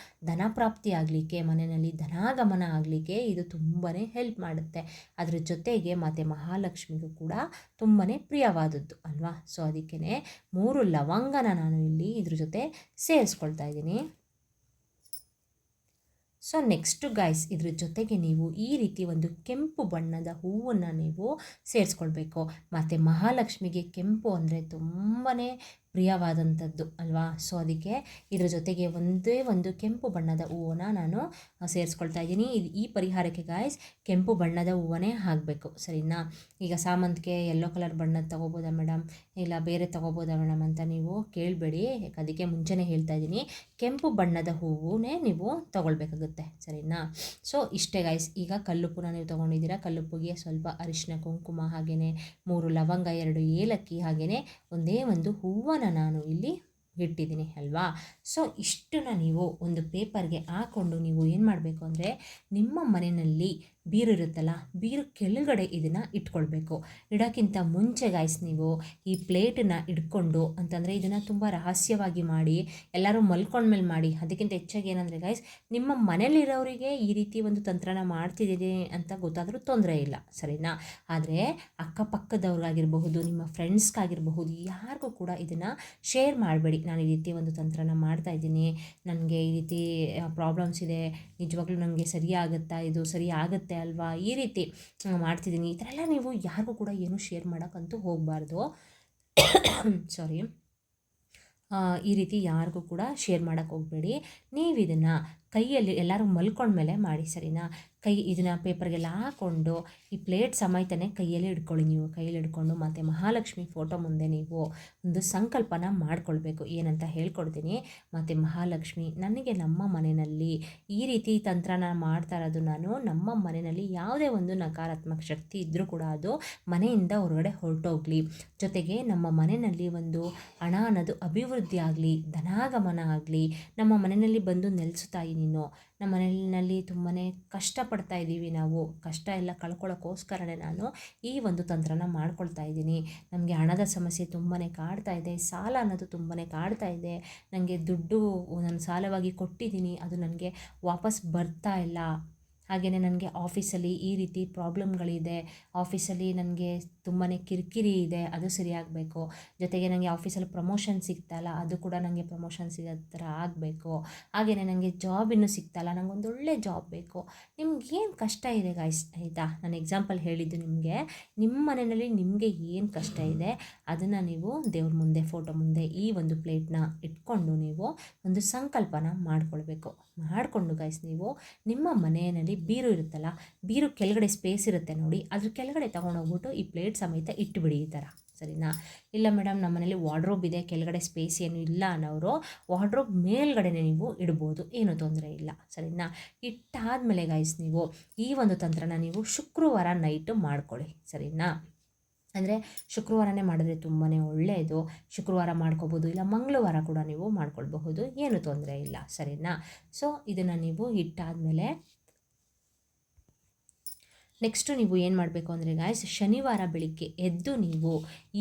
Speaker 1: ಧನ ಪ್ರಾಪ್ತಿ ಆಗಲಿಕ್ಕೆ, ಮನೆಯಲ್ಲಿ ಧನಾಗಮನ ಆಗಲಿಕ್ಕೆ ಇದು ತುಂಬಾ ಹೆಲ್ಪ್ ಮಾಡುತ್ತೆ. ಅದ್ರ ಜೊತೆಗೆ ಮತ್ತು ಮಹಾಲಕ್ಷ್ಮಿಗೂ ಕೂಡ ತುಂಬಾ ಪ್ರಿಯವಾದದ್ದು ಅಲ್ವಾ. ಸೊ ಅದಕ್ಕೇ 3 ಲವಂಗನ ನಾನು ಇಲ್ಲಿ ಇದ್ರ ಜೊತೆ ಸೇರಿಸ್ಕೊಳ್ತಾ ಇದ್ದೀನಿ. ಸೊ ನೆಕ್ಸ್ಟು ಗಾಯ್ಸ್, ಇದ್ರ ಜೊತೆಗೆ ನೀವು ಈ ರೀತಿ ಒಂದು ಕೆಂಪು ಬಣ್ಣದ ಹೂವನ್ನು ನೀವು ಸೇರಿಸ್ಕೊಳ್ಬೇಕು. ಮತ್ತು ಮಹಾಲಕ್ಷ್ಮಿಗೆ ಕೆಂಪು ಅಂದರೆ ತುಂಬಾ ಪ್ರಿಯವಾದಂಥದ್ದು ಅಲ್ವಾ. ಸೊ ಅದಕ್ಕೆ ಇದ್ರ ಜೊತೆಗೆ ಒಂದೇ ಒಂದು ಕೆಂಪು ಬಣ್ಣದ ಹೂವನ್ನು ನಾನು ಸೇರಿಸ್ಕೊಳ್ತಾ ಇದ್ದೀನಿ. ಈ ಪರಿಹಾರಕ್ಕೆ ಗಾಯ್ಸ್ ಕೆಂಪು ಬಣ್ಣದ ಹೂವನ್ನೇ ಹಾಕಬೇಕು, ಸರಿನಾ. ಈಗ ಸಾಮಂತಿಗೆ ಯೆಲ್ಲೋ ಕಲರ್ ಬಣ್ಣದ ತೊಗೋಬೋದಾ ಮೇಡಮ್, ಇಲ್ಲ ಬೇರೆ ತೊಗೋಬೋದಾ ಮೇಡಮ್ ಅಂತ ನೀವು ಕೇಳಬೇಡಿ. ಅದಕ್ಕೆ ಮುಂಚೆನೇ ಹೇಳ್ತಾ ಇದ್ದೀನಿ, ಕೆಂಪು ಬಣ್ಣದ ಹೂವನ್ನೇ ನೀವು ತೊಗೊಳ್ಬೇಕಾಗುತ್ತೆ, ಸರಿನಾ. ಸೊ ಇಷ್ಟೇ ಗಾಯ್ಸ್. ಈಗ ಕಲ್ಲುಪ್ಪನ್ನ ನೀವು ತೊಗೊಂಡಿದ್ದೀರಾ, ಕಲ್ಲುಪ್ಪಿಗೆ ಸ್ವಲ್ಪ ಅರಿಶಿನ, ಕುಂಕುಮ, ಹಾಗೆಯೇ 3 ಲವಂಗ, 2 ಏಲಕ್ಕಿ, ಹಾಗೆಯೇ ಒಂದೇ ಒಂದು ಹೂವನ್ನು ನಾನು ಇಲ್ಲಿ ಇಟ್ಟಿದ್ದೀನಿ ಅಲ್ವಾ. ಸೊ ಇಷ್ಟನ್ನು ನೀವು ಒಂದು ಪೇಪರ್ಗೆ ಹಾಕ್ಕೊಂಡು ನೀವು ಏನು ಮಾಡಬೇಕು ಅಂದರೆ, ನಿಮ್ಮ ಮನೆಯಲ್ಲಿ ಬೀರು ಇರುತ್ತಲ್ಲ, ಬೀರು ಕೆಳಗಡೆ ಇದನ್ನು ಇಟ್ಕೊಳ್ಬೇಕು. ಇಡೋಕ್ಕಿಂತ ಮುಂಚೆ ಗಾಯ್ಸ್ ನೀವು ಈ ಪ್ಲೇಟನ್ನು ಇಟ್ಕೊಂಡು, ಅಂತಂದರೆ ಇದನ್ನು ತುಂಬ ರಹಸ್ಯವಾಗಿ ಮಾಡಿ, ಎಲ್ಲರೂ ಮಲ್ಕೊಂಡ್ಮೇಲೆ ಮಾಡಿ. ಅದಕ್ಕಿಂತ ಹೆಚ್ಚಾಗಿ ಏನಂದರೆ ಗಾಯ್ಸ್, ನಿಮ್ಮ ಮನೇಲಿರೋರಿಗೆ ಈ ರೀತಿ ಒಂದು ತಂತ್ರನ ಮಾಡ್ತಿದ್ದೀನಿ ಅಂತ ಗೊತ್ತಾದರೂ ತೊಂದರೆ ಇಲ್ಲ, ಸರಿನಾ. ಆದರೆ ಅಕ್ಕಪಕ್ಕದವ್ರಿಗಾಗಿರಬಹುದು, ನಿಮ್ಮ ಫ್ರೆಂಡ್ಸ್ಗಾಗಿರಬಹುದು, ಯಾರಿಗೂ ಕೂಡ ಇದನ್ನು ಶೇರ್ ಮಾಡಬೇಡಿ. ನಾನು ಈ ರೀತಿ ಒಂದು ತಂತ್ರನ ಮಾಡ್ತಾಯಿದ್ದೀನಿ, ನನಗೆ ಈ ರೀತಿ ಪ್ರಾಬ್ಲಮ್ಸ್ ಇದೆ, ನಿಜವಾಗ್ಲೂ ನನಗೆ ಸರಿ ಆಗುತ್ತಾ, ಇದು ಸರಿ ಆಗುತ್ತೆ ಅಲ್ವಾ, ಈ ರೀತಿ ಮಾಡ್ತಿದ್ದೀನಿ, ಈ ಥರ ಎಲ್ಲ ನೀವು ಯಾರಿಗೂ ಕೂಡ ಏನು ಶೇರ್ ಮಾಡೋಕ್ಕಂತೂ ಹೋಗಬಾರ್ದು. ಸಾರಿ, ಈ ರೀತಿ ಯಾರಿಗೂ ಕೂಡ ಶೇರ್ ಮಾಡೋಕ್ಕೆ ಹೋಗಬೇಡಿ. ನೀವು ಇದನ್ನು ಕೈಯಲ್ಲಿ ಎಲ್ಲರೂ ಮಲ್ಕೊಂಡ್ಮೇಲೆ ಮಾಡಿ, ಸರಿನಾ. ಇದನ್ನು ಪೇಪರ್ಗೆಲ್ಲ ಹಾಕ್ಕೊಂಡು ಈ ಪ್ಲೇಟ್ ಸಮೇತನೇ ಕೈಯಲ್ಲಿ ಹಿಡ್ಕೊಳ್ಳಿ. ನೀವು ಕೈಯಲ್ಲಿ ಹಿಡ್ಕೊಂಡು ಮತ್ತು ಮಹಾಲಕ್ಷ್ಮಿ ಫೋಟೋ ಮುಂದೆ ನೀವು ಒಂದು ಸಂಕಲ್ಪನ ಮಾಡ್ಕೊಳ್ಬೇಕು. ಏನಂತ ಹೇಳ್ಕೊಡ್ತೀನಿ. ಮತ್ತು ಮಹಾಲಕ್ಷ್ಮಿ, ನನಗೆ ನಮ್ಮ ಮನೆಯಲ್ಲಿ ಈ ರೀತಿ ತಂತ್ರನ ಮಾಡ್ತಾ ಇರೋದು ನಾನು, ನಮ್ಮ ಮನೆಯಲ್ಲಿ ಯಾವುದೇ ಒಂದು ನಕಾರಾತ್ಮಕ ಶಕ್ತಿ ಇದ್ದರೂ ಕೂಡ ಅದು ಮನೆಯಿಂದ ಹೊರಗಡೆ ಹೊರಟೋಗ್ಲಿ. ಜೊತೆಗೆ ನಮ್ಮ ಮನೆಯಲ್ಲಿ ಒಂದು ಹಣ ಅನ್ನೋದು ಅಭಿವೃದ್ಧಿ ಆಗಲಿ, ಧನಾಗಮನ ಆಗಲಿ. ನಮ್ಮ ಮನೆಯಲ್ಲಿ ಬಂದು ನೆಲೆಸ್ತಾಯಿ ನೀನು. ನಮ್ಮ ಮನೆಯಲ್ಲಿ ತುಂಬಾ ಕಷ್ಟಪಡ್ತಾ ಇದ್ದೀವಿ ನಾವು, ಕಷ್ಟ ಎಲ್ಲ ಕಳ್ಕೊಳ್ಳೋಕ್ಕೋಸ್ಕರನೇ ನಾನು ಈ ಒಂದು ತಂತ್ರನ ಮಾಡ್ಕೊಳ್ತಾ ಇದ್ದೀನಿ. ನಮಗೆ ಹಣದ ಸಮಸ್ಯೆ ತುಂಬಾ ಕಾಡ್ತಾ ಇದೆ, ಸಾಲ ಅನ್ನೋದು ತುಂಬಾ ಕಾಡ್ತಾ ಇದೆ. ನನಗೆ ದುಡ್ಡು ನಾನು ಸಾಲವಾಗಿ ಕೊಟ್ಟಿದ್ದೀನಿ, ಅದು ನನಗೆ ವಾಪಸ್ ಬರ್ತಾ ಇಲ್ಲ. ಹಾಗೆಯೇ ನನಗೆ ಆಫೀಸಲ್ಲಿ ಈ ರೀತಿ ಪ್ರಾಬ್ಲಮ್ಗಳಿದೆ, ಆಫೀಸಲ್ಲಿ ನನಗೆ ತುಂಬಾ ಕಿರಿಕಿರಿ ಇದೆ, ಅದು ಸರಿಯಾಗಬೇಕು. ಜೊತೆಗೆ ನನಗೆ ಆಫೀಸಲ್ಲಿ ಪ್ರಮೋಷನ್ ಸಿಗ್ತಾಯಿಲ್ಲ, ಅದು ಕೂಡ ನನಗೆ ಪ್ರಮೋಷನ್ ಸಿಗೋ ಥರ ಆಗಬೇಕು. ಹಾಗೆಯೇ ನನಗೆ ಜಾಬ್ ಇನ್ನೂ ಸಿಗ್ತಾಯಿಲ್ಲ, ನನಗೊಂದು ಒಳ್ಳೆ ಜಾಬ್ ಬೇಕು. ನಿಮ್ಗೇನು ಕಷ್ಟ ಇದೆ ಗಾಯ್ಸ್, ಆಯಿತಾ. ನಾನು ಎಕ್ಸಾಂಪಲ್ ಹೇಳಿದ್ದು ನಿಮಗೆ. ನಿಮ್ಮ ಮನೆಯಲ್ಲಿ ನಿಮಗೆ ಏನು ಕಷ್ಟ ಇದೆ ಅದನ್ನು ನೀವು ದೇವ್ರ ಮುಂದೆ, ಫೋಟೋ ಮುಂದೆ ಈ ಒಂದು ಪ್ಲೇಟ್ನ ಇಟ್ಕೊಂಡು ನೀವು ಒಂದು ಸಂಕಲ್ಪನ ಮಾಡಿಕೊಂಡು ಗಾಯ್ಸ್, ನೀವು ನಿಮ್ಮ ಮನೆಯಲ್ಲಿ ಬೀರು ಇರುತ್ತಲ್ಲ, ಬೀರು ಕೆಳಗಡೆ ಸ್ಪೇಸ್ ಇರುತ್ತೆ ನೋಡಿ, ಅದ್ರ ಕೆಳಗಡೆ ತೊಗೊಂಡೋಗ್ಬಿಟ್ಟು ಈ ಪ್ಲೇಟ್ ಸಮೇತ ಇಟ್ಟುಬಿಡಿ, ಈ ಥರ, ಸರಿನಾ. ಇಲ್ಲ ಮೇಡಮ್ ನಮ್ಮ ಮನೇಲಿ ವಾರ್ಡ್ರೋಬ್ ಇದೆ, ಕೆಳಗಡೆ ಸ್ಪೇಸ್ ಏನು ಇಲ್ಲ ಅನ್ನೋರು ವಾರ್ಡ್ರೋಬ್ ಮೇಲ್ಗಡೆ ನೀವು ಇಡ್ಬೋದು, ಏನೂ ತೊಂದರೆ ಇಲ್ಲ, ಸರಿನಾ. ಇಟ್ಟಾದಮೇಲೆ ಗಾಯ್ಸ್ ನೀವು ಈ ಒಂದು ತಂತ್ರನ ನೀವು ಶುಕ್ರವಾರ ನೈಟು ಮಾಡ್ಕೊಳ್ಳಿ, ಸರಿನಾ. ಅಂದರೆ ಶುಕ್ರವಾರನೇ ಮಾಡಿದ್ರೆ ತುಂಬಾ ಒಳ್ಳೆಯದು. ಶುಕ್ರವಾರ ಮಾಡ್ಕೋಬೋದು, ಇಲ್ಲ ಮಂಗಳವಾರ ಕೂಡ ನೀವು ಮಾಡ್ಕೊಳ್ಬಹುದು, ಏನು ತೊಂದರೆ ಇಲ್ಲ, ಸರಿನಾ. ಸೊ ಇದನ್ನು ನೀವು ಇಟ್ಟಾದಮೇಲೆ ನೆಕ್ಸ್ಟು ನೀವು ಏನು ಮಾಡಬೇಕು ಅಂದರೆ ಗಾಯ್ಸ್, ಶನಿವಾರ ಬೆಳಿಗ್ಗೆ ಎದ್ದು ನೀವು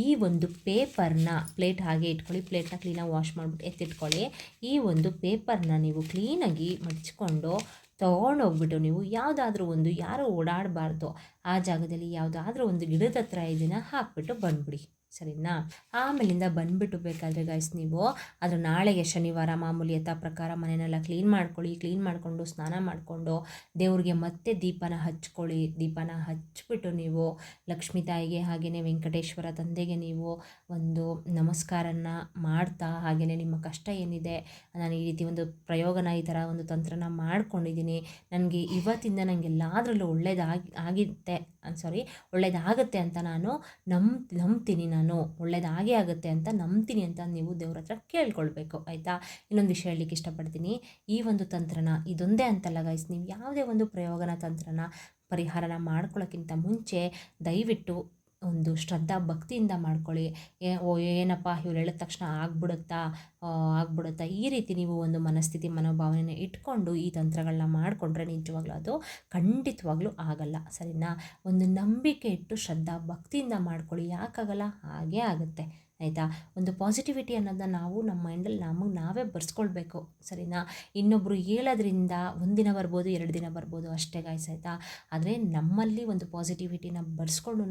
Speaker 1: ಈ ಒಂದು ಪೇಪರ್ನ, ಪ್ಲೇಟ್ ಹಾಗೆ ಇಟ್ಕೊಳ್ಳಿ, ಪ್ಲೇಟ್ನ ಕ್ಲೀನಾಗಿ ವಾಶ್ ಮಾಡಿಬಿಟ್ಟು ಎತ್ತಿಟ್ಕೊಳ್ಳಿ. ಈ ಒಂದು ಪೇಪರ್ನ ನೀವು ಕ್ಲೀನಾಗಿ ಮಡ್ಚ್ಕೊಂಡು ತೊಗೊಂಡೋಗ್ಬಿಟ್ಟು ನೀವು ಯಾವುದಾದ್ರೂ ಒಂದು, ಯಾರೂ ಓಡಾಡಬಾರ್ದು ಆ ಜಾಗದಲ್ಲಿ ಯಾವುದಾದ್ರೂ ಒಂದು ಗಿಡದ ಹತ್ರ ಇದನ್ನು ಹಾಕ್ಬಿಟ್ಟು ಬಂದುಬಿಡಿ, ಸರಿನಾ. ಆಮೇಲಿಂದ ಬಂದುಬಿಟ್ಟು ಬೇಕಾದರೆ ಗೈಸ್ ನೀವು ಅದ್ರ ನಾಳೆಗೆ ಶನಿವಾರ ಮಾಮೂಲಿ ಯಥಾ ಪ್ರಕಾರ ಮನೆಯೆಲ್ಲ ಕ್ಲೀನ್ ಮಾಡ್ಕೊಳ್ಳಿ. ಕ್ಲೀನ್ ಮಾಡಿಕೊಂಡು ಸ್ನಾನ ಮಾಡಿಕೊಂಡು ದೇವ್ರಿಗೆ ಮತ್ತೆ ದೀಪನ ಹಚ್ಕೊಳ್ಳಿ. ದೀಪನ ಹಚ್ಬಿಟ್ಟು ನೀವು ಲಕ್ಷ್ಮೀ ತಾಯಿಗೆ ಹಾಗೆಯೇ ವೆಂಕಟೇಶ್ವರ ತಂದೆಗೆ ನೀವು ಒಂದು ನಮಸ್ಕಾರನ ಮಾಡ್ತಾ ಹಾಗೆಯೇ ನಿಮ್ಮ ಕಷ್ಟ ಏನಿದೆ, ನಾನು ಈ ರೀತಿ ಒಂದು ಪ್ರಯೋಗನ ಈ ಥರ ಒಂದು ತಂತ್ರನ ಮಾಡ್ಕೊಂಡಿದ್ದೀನಿ, ನನಗೆ ಇವತ್ತಿಂದ ನನಗೆ ಎಲ್ಲದರಲ್ಲೂ ಒಳ್ಳೇದಾಗುತ್ತೆ ಅಂತ ನಾನು ನಂಬ್ತೀನಿ, ನಾನು ಒಳ್ಳೇದಾಗೇ ಆಗುತ್ತೆ ಅಂತ ನಂಬ್ತೀನಿ ಅಂತ ನೀವು ದೇವ್ರ ಹತ್ರ ಕೇಳ್ಕೊಳ್ಬೇಕು. ಆಯಿತಾ. ಇನ್ನೊಂದು ವಿಷಯ ಹೇಳಲಿಕ್ಕೆ ಇಷ್ಟಪಡ್ತೀನಿ. ಈ ಒಂದು ತಂತ್ರನ ಇದೊಂದೇ ಅಂತಲ್ಲ ಗೈಸ್, ನೀವು ಯಾವುದೇ ಒಂದು ಪ್ರಯೋಗನ ತಂತ್ರನ ಪರಿಹಾರನ ಮಾಡ್ಕೊಳ್ಳೋಕ್ಕಿಂತ ಮುಂಚೆ ದಯವಿಟ್ಟು ಒಂದು ಶ್ರದ್ಧಾ ಭಕ್ತಿಯಿಂದ ಮಾಡ್ಕೊಳ್ಳಿ. ಏನಪ್ಪ ಇವ್ರು ಹೇಳಿದ ತಕ್ಷಣ ಆಗ್ಬಿಡುತ್ತಾ ಈ ರೀತಿ ನೀವು ಒಂದು ಮನಸ್ಥಿತಿ ಮನೋಭಾವನೆನ ಇಟ್ಕೊಂಡು ಈ ತಂತ್ರಗಳನ್ನ ಮಾಡಿಕೊಂಡ್ರೆ ನಿಜವಾಗ್ಲೂ ಅದು ಖಂಡಿತವಾಗ್ಲೂ ಆಗಲ್ಲ. ಸರಿನಾ. ಒಂದು ನಂಬಿಕೆ ಇಟ್ಟು ಶ್ರದ್ಧಾ ಭಕ್ತಿಯಿಂದ ಮಾಡ್ಕೊಳ್ಳಿ. ಯಾಕಾಗಲ್ಲ, ಹಾಗೇ ಆಗುತ್ತೆ. ಆಯಿತಾ. ಒಂದು ಪಾಸಿಟಿವಿಟಿ ಅನ್ನೋದನ್ನ ನಾವು ನಮ್ಮ ಮೈಂಡಲ್ಲಿ ನಮಗೆ ನಾವೇ ಬರ್ಸ್ಕೊಳ್ಬೇಕು. ಸರಿನಾ. ಇನ್ನೊಬ್ಬರು ಹೇಳೋದ್ರಿಂದ ಒಂದಿನ ಬರ್ಬೋದು, 2 ದಿನ ಬರ್ಬೋದು ಅಷ್ಟೇ ಗಾಯ್ಸ್. ಆಯಿತಾ. ಆದರೆ ನಮ್ಮಲ್ಲಿ ಒಂದು ಪಾಸಿಟಿವಿಟಿನ ಬರ್ಸ್ಕೊಂಡು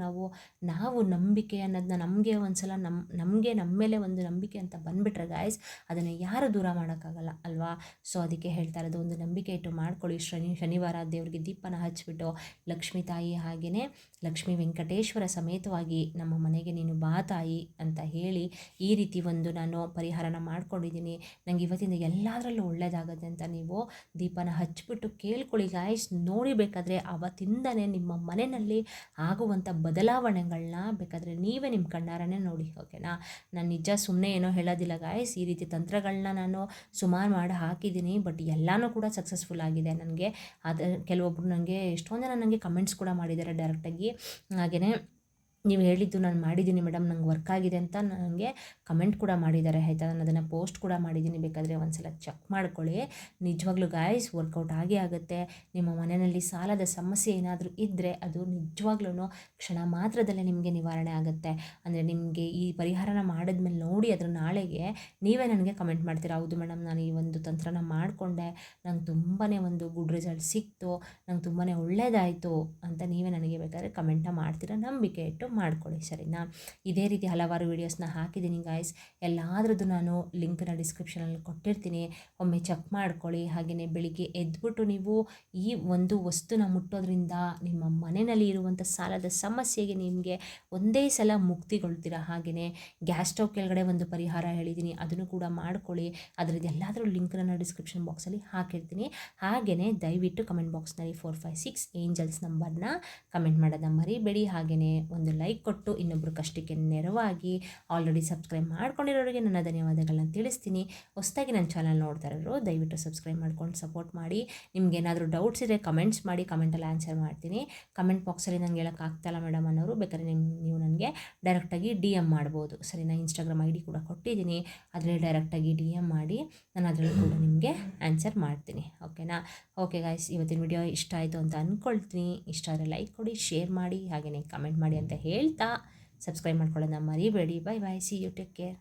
Speaker 1: ನಾವು ನಂಬಿಕೆ ಅನ್ನೋದನ್ನ ನಮಗೆ ಒಂದು ಸಲ ನಮಗೆ ನಮ್ಮ ಮೇಲೆ ಒಂದು ನಂಬಿಕೆ ಅಂತ ಬಂದುಬಿಟ್ರೆ ಗಾಯ್ಸ್, ಅದನ್ನು ಯಾರು ದೂರ ಮಾಡೋಕ್ಕಾಗಲ್ಲ ಅಲ್ವಾ. ಸೊ ಅದಕ್ಕೆ ಹೇಳ್ತಾ ಇರೋದು, ಒಂದು ನಂಬಿಕೆ ಇಟ್ಟು ಮಾಡ್ಕೊಳ್ಳಿ. ಶನಿವಾರ ದೇವರಿಗೆ ದೀಪನ ಹಚ್ಬಿಟ್ಟು ಲಕ್ಷ್ಮೀ ತಾಯಿ ಹಾಗೆಯೇ ಲಕ್ಷ್ಮೀ ವೆಂಕಟೇಶ್ವರ ಸಮೇತವಾಗಿ ನಮ್ಮ ಮನೆಗೆ ನೀನು ಬಾ ತಾಯಿ ಅಂತ ಹೇಳಿ ಈ ರೀತಿ ಒಂದು ನಾನು ಪರಿಹಾರನ ಮಾಡ್ಕೊಂಡಿದ್ದೀನಿ. ನನಗೆ ಇವತ್ತಿಂದ ಎಲ್ಲದರಲ್ಲೂ ಒಳ್ಳೆಯದಾಗುತ್ತೆ ಅಂತ ನೀವು ದೀಪನ ಹಚ್ಬಿಟ್ಟು ಕೇಳ್ಕೊಳ್ಳಿ ಗಾಯ್ಸ್. ನೋಡಿ ಬೇಕಾದರೆ ಅವತ್ತಿಂದನೇ ನಿಮ್ಮ ಮನೆಯಲ್ಲಿ ಆಗುವಂಥ ಬದಲಾವಣೆಗಳನ್ನ ಬೇಕಾದರೆ ನೀವೇ ನಿಮ್ಮ ಕಣ್ಣಾರನೇ ನೋಡಿ. ಓಕೆನಾ. ನಾನು ನಿಜ ಸುಮ್ಮನೆ ಏನೋ ಹೇಳೋದಿಲ್ಲ ಗಾಯ್ಸ್. ಈ ರೀತಿ ತಂತ್ರಗಳನ್ನ ನಾನು ಸುಮಾರು ಮಾಡಿ ಹಾಕಿದ್ದೀನಿ, ಬಟ್ ಎಲ್ಲನೂ ಕೂಡ ಸಕ್ಸಸ್ಫುಲ್ ಆಗಿದೆ ನನಗೆ. ಅದು ಕೆಲವೊಬ್ಬರು ನನಗೆ ಎಷ್ಟೊಂದು ಜನ ನನಗೆ ಕಮೆಂಟ್ಸ್ ಕೂಡ ಮಾಡಿದ್ದಾರೆ ಡೈರೆಕ್ಟಾಗಿ. ಹಾಗೆಯೇ ನೀವು ಹೇಳಿದ್ದು ನಾನು ಮಾಡಿದ್ದೀನಿ ಮೇಡಮ್, ನಂಗೆ ವರ್ಕ್ ಆಗಿದೆ ಅಂತ ನನಗೆ ಕಮೆಂಟ್ ಕೂಡ ಮಾಡಿದ್ದಾರೆ. ಆಯಿತಾ. ನಾನು ಅದನ್ನು ಪೋಸ್ಟ್ ಕೂಡ ಮಾಡಿದ್ದೀನಿ, ಬೇಕಾದರೆ ಒಂದು ಸಲ ಚೆಕ್ ಮಾಡ್ಕೊಳ್ಳಿ. ನಿಜವಾಗ್ಲೂ ಗಾಯ್ಸ್ ವರ್ಕೌಟ್ ಆಗೇ ಆಗುತ್ತೆ. ನಿಮ್ಮ ಮನೆಯಲ್ಲಿ ಸಾಲದ ಸಮಸ್ಯೆ ಏನಾದರೂ ಇದ್ದರೆ ಅದು ನಿಜವಾಗ್ಲೂ ಕ್ಷಣ ಮಾತ್ರದಲ್ಲೇ ನಿಮಗೆ ನಿವಾರಣೆ ಆಗುತ್ತೆ. ಅಂದರೆ ನಿಮಗೆ ಈ ಪರಿಹಾರನ ಮಾಡಿದ್ಮೇಲೆ ನೋಡಿ ಅದರ ನಾಳೆಗೆ ನೀವೇ ನನಗೆ ಕಮೆಂಟ್ ಮಾಡ್ತೀರಾ, ಹೌದು ಮೇಡಮ್ ನಾನು ಈ ಒಂದು ತಂತ್ರನ ಮಾಡಿಕೊಂಡೆ, ನಂಗೆ ತುಂಬಾ ಒಂದು ಗುಡ್ ರಿಸಲ್ಟ್ ಸಿಕ್ತು, ನಂಗೆ ತುಂಬಾ ಒಳ್ಳೆಯದಾಯಿತು ಅಂತ ನೀವೇ ನನಗೆ ಬೇಕಾದರೆ ಕಮೆಂಟ್ನ ಮಾಡ್ತೀರಾ. ನಂಬಿಕೆ ಇಟ್ಟು ಮಾಡ್ಕೊಳ್ಳಿ. ಸರಿನಾ. ಇದೇ ರೀತಿ ಹಲವಾರು ವೀಡಿಯೋಸ್ನ ಹಾಕಿದ್ದೀನಿ ಗಾಯ್ಸ್. ಎಲ್ಲಾದ್ರದ್ದು ನಾನು ಲಿಂಕ್ನ ಡಿಸ್ಕ್ರಿಪ್ಷನಲ್ಲಿ ಕೊಟ್ಟಿರ್ತೀನಿ, ಒಮ್ಮೆ ಚೆಕ್ ಮಾಡ್ಕೊಳ್ಳಿ. ಹಾಗೆಯೇ ಬೆಳಿಗ್ಗೆ ಎದ್ಬಿಟ್ಟು ನೀವು ಈ ಒಂದು ವಸ್ತುನ ಮುಟ್ಟೋದ್ರಿಂದ ನಿಮ್ಮ ಮನೆಯಲ್ಲಿ ಇರುವಂಥ ಸಾಲದ ಸಮಸ್ಯೆಗೆ ನಿಮಗೆ ಒಂದೇ ಸಲ ಮುಕ್ತಿಗೊಳ್ತೀರಾ. ಹಾಗೆಯೇ ಗ್ಯಾಸ್ ಸ್ಟವ್ ಕೆಳಗಡೆ ಒಂದು ಪರಿಹಾರ ಹೇಳಿದ್ದೀನಿ, ಅದನ್ನು ಕೂಡ ಮಾಡ್ಕೊಳ್ಳಿ. ಅದರದ್ದು ಎಲ್ಲಾದರೂ ಲಿಂಕ್ನ ನಾನು ಡಿಸ್ಕ್ರಿಪ್ಷನ್ ಬಾಕ್ಸಲ್ಲಿ ಹಾಕಿರ್ತೀನಿ. ಹಾಗೆಯೇ ದಯವಿಟ್ಟು ಕಮೆಂಟ್ ಬಾಕ್ಸ್ನಲ್ಲಿ 456 ಏಂಜಲ್ಸ್ ನಂಬರ್ನ ಕಮೆಂಟ್ ಮಾಡೋದನ್ನ ಮರಿಬೇಡಿ. ಹಾಗೆಯೇ ಒಂದು ಲೈಕ್ ಕೊಟ್ಟು ಇನ್ನೊಬ್ಬರು ಕಷ್ಟಕ್ಕೆ ನೆರವಾಗಿ ಆಲ್ರೆಡಿ ಸಬ್ಸ್ಕ್ರೈಬ್ ಮಾಡ್ಕೊಂಡಿರೋರಿಗೆ ನನ್ನ ಧನ್ಯವಾದಗಳನ್ನ ತಿಳಿಸ್ತೀನಿ. ಹೊಸದಾಗಿ ನನ್ನ ಚಾನಲ್ ನೋಡ್ತಾ ಇರೋರು ದಯವಿಟ್ಟು ಸಬ್ಸ್ಕ್ರೈಬ್ ಮಾಡ್ಕೊಂಡು ಸಪೋರ್ಟ್ ಮಾಡಿ. ನಿಮ್ಗೆ ಏನಾದರೂ ಡೌಟ್ಸ್ ಇದ್ದರೆ ಕಮೆಂಟ್ಸ್ ಮಾಡಿ, ಕಮೆಂಟಲ್ಲಿ ಆನ್ಸರ್ ಮಾಡ್ತೀನಿ. ಕಮೆಂಟ್ ಬಾಕ್ಸಲ್ಲಿ ನಂಗೆ ಹೇಳೋಕ್ಕಾಗ್ತಾಯಿಲ್ಲ ಮೇಡಮ್ ಅನ್ನೋರು ಬೇಕಾದ್ರೆ ನೀವು ನನಗೆ ಡೈರೆಕ್ಟಾಗಿ DM ಮಾಡ್ಬೋದು. ಸರಿ. ನಾನು ಇನ್ಸ್ಟಾಗ್ರಾಮ್ ID ಕೂಡ ಕೊಟ್ಟಿದ್ದೀನಿ, ಅದರಲ್ಲಿ ಡೈರೆಕ್ಟಾಗಿ DM ಮಾಡಿ, ನಾನು ಅದರಲ್ಲಿ ಕೂಡ ನಿಮಗೆ ಆನ್ಸರ್ ಮಾಡ್ತೀನಿ. ಓಕೆನಾ. ಓಕೆ ಗಾಯ್ಸ್, ಇವತ್ತಿನ ವಿಡಿಯೋ ಇಷ್ಟ ಆಯಿತು ಅಂತ ಅಂದ್ಕೊಳ್ತೀನಿ. ಇಷ್ಟ ಆದರೆ ಲೈಕ್ ಕೊಡಿ, ಶೇರ್ ಮಾಡಿ, ಹಾಗೆಯೇ ಕಮೆಂಟ್ ಮಾಡಿ ಅಂತ ಹೇಳ್ತಾ ಸಬ್ಸ್ಕ್ರೈಬ್ ಮಾಡ್ಕೊಳ್ಳೋದನ್ನ ಮರಿಬೇಡಿ. Bye bye, see you, take care.